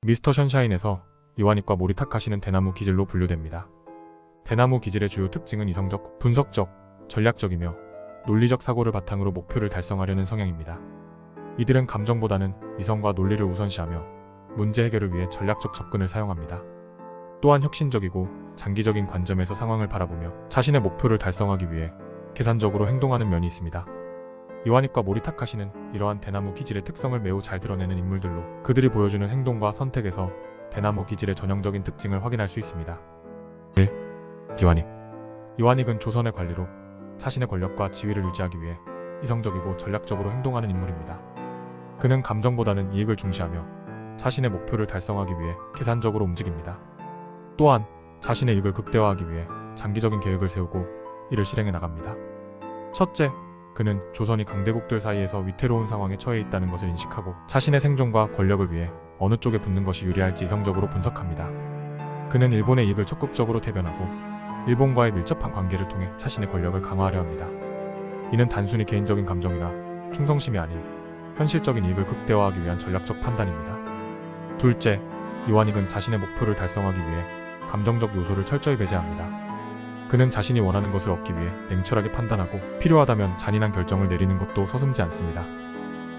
미스터 션샤인에서 이와닉과 모리타카시는 대나무 기질로 분류됩니다. 대나무 기질의 주요 특징은 이성적, 분석적, 전략적이며 논리적 사고를 바탕으로 목표를 달성하려는 성향입니다. 이들은 감정보다는 이성과 논리를 우선시하며 문제 해결을 위해 전략적 접근을 사용합니다. 또한 혁신적이고 장기적인 관점에서 상황을 바라보며 자신의 목표를 달성하기 위해 계산적으로 행동하는 면이 있습니다. 이와닉과 모리타카시는 이러한 대나무 기질의 특성을 매우 잘 드러내는 인물들로 그들이 보여주는 행동과 선택에서 대나무 기질의 전형적인 특징을 확인할 수 있습니다. 1. 이와닉. 이와닉은 조선의 관리로 자신의 권력과 지위를 유지하기 위해 이성적이고 전략적으로 행동하는 인물입니다. 그는 감정보다는 이익을 중시하며 자신의 목표를 달성하기 위해 계산적으로 움직입니다. 또한 자신의 이익을 극대화하기 위해 장기적인 계획을 세우고 이를 실행해 나갑니다. 첫째, 그는 조선이 강대국들 사이에서 위태로운 상황에 처해 있다는 것을 인식하고 자신의 생존과 권력을 위해 어느 쪽에 붙는 것이 유리할지 이성적으로 분석합니다. 그는 일본의 이익을 적극적으로 대변하고 일본과의 밀접한 관계를 통해 자신의 권력을 강화하려 합니다. 이는 단순히 개인적인 감정이나 충성심이 아닌 현실적인 이익을 극대화하기 위한 전략적 판단입니다. 둘째, 이와닉은 자신의 목표를 달성하기 위해 감정적 요소를 철저히 배제합니다. 그는 자신이 원하는 것을 얻기 위해 냉철하게 판단하고 필요하다면 잔인한 결정을 내리는 것도 서슴지 않습니다.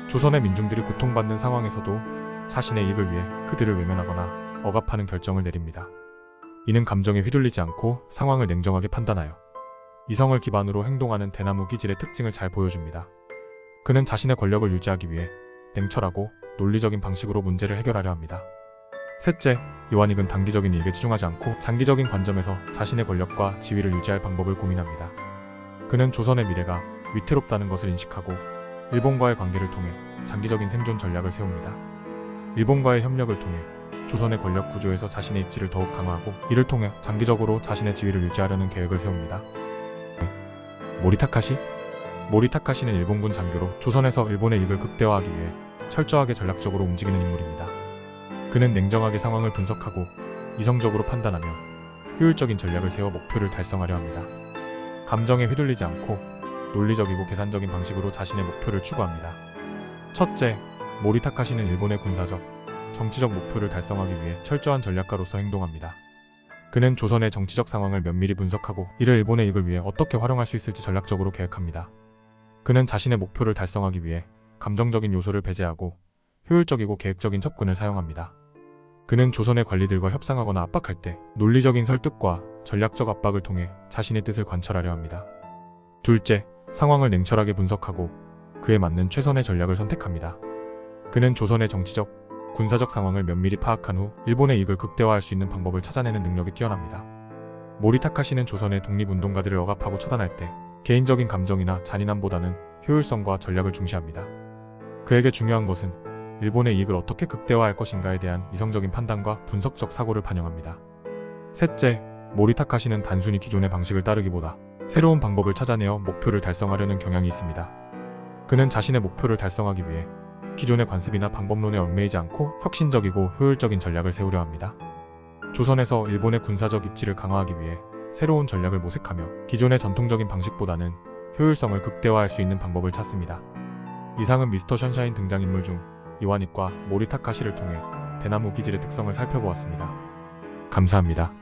조선의 민중들이 고통받는 상황에서도 자신의 이익을 위해 그들을 외면하거나 억압하는 결정을 내립니다. 이는 감정에 휘둘리지 않고 상황을 냉정하게 판단하여 이성을 기반으로 행동하는 대나무 기질의 특징을 잘 보여줍니다. 그는 자신의 권력을 유지하기 위해 냉철하고 논리적인 방식으로 문제를 해결하려 합니다. 셋째, 이와닉은 단기적인 이익에 치중하지 않고 장기적인 관점에서 자신의 권력과 지위를 유지할 방법을 고민합니다. 그는 조선의 미래가 위태롭다는 것을 인식하고 일본과의 관계를 통해 장기적인 생존 전략을 세웁니다. 일본과의 협력을 통해 조선의 권력 구조에서 자신의 입지를 더욱 강화하고 이를 통해 장기적으로 자신의 지위를 유지하려는 계획을 세웁니다. 모리타카시? 모리타카시는 일본군 장교로 조선에서 일본의 이익을 극대화하기 위해 철저하게 전략적으로 움직이는 인물입니다. 그는 냉정하게 상황을 분석하고 이성적으로 판단하며 효율적인 전략을 세워 목표를 달성하려 합니다. 감정에 휘둘리지 않고 논리적이고 계산적인 방식으로 자신의 목표를 추구합니다. 첫째, 모리타카시는 일본의 군사적, 정치적 목표를 달성하기 위해 철저한 전략가로서 행동합니다. 그는 조선의 정치적 상황을 면밀히 분석하고 이를 일본의 이익을 위해 어떻게 활용할 수 있을지 전략적으로 계획합니다. 그는 자신의 목표를 달성하기 위해 감정적인 요소를 배제하고 효율적이고 계획적인 접근을 사용합니다. 그는 조선의 관리들과 협상하거나 압박할 때 논리적인 설득과 전략적 압박을 통해 자신의 뜻을 관철하려 합니다. 둘째, 상황을 냉철하게 분석하고 그에 맞는 최선의 전략을 선택합니다. 그는 조선의 정치적, 군사적 상황을 면밀히 파악한 후 일본의 이익을 극대화할 수 있는 방법을 찾아내는 능력이 뛰어납니다. 모리타카시는 조선의 독립운동가들을 억압하고 처단할 때 개인적인 감정이나 잔인함보다는 효율성과 전략을 중시합니다. 그에게 중요한 것은 일본의 이익을 어떻게 극대화할 것인가에 대한 이성적인 판단과 분석적 사고를 반영합니다. 셋째, 모리타카시는 단순히 기존의 방식을 따르기보다 새로운 방법을 찾아내어 목표를 달성하려는 경향이 있습니다. 그는 자신의 목표를 달성하기 위해 기존의 관습이나 방법론에 얽매이지 않고 혁신적이고 효율적인 전략을 세우려 합니다. 조선에서 일본의 군사적 입지를 강화하기 위해 새로운 전략을 모색하며 기존의 전통적인 방식보다는 효율성을 극대화할 수 있는 방법을 찾습니다. 이상은 미스터 션샤인 등장인물 중 이와닉과 모리타카시를 통해 대나무 기질의 특성을 살펴보았습니다. 감사합니다.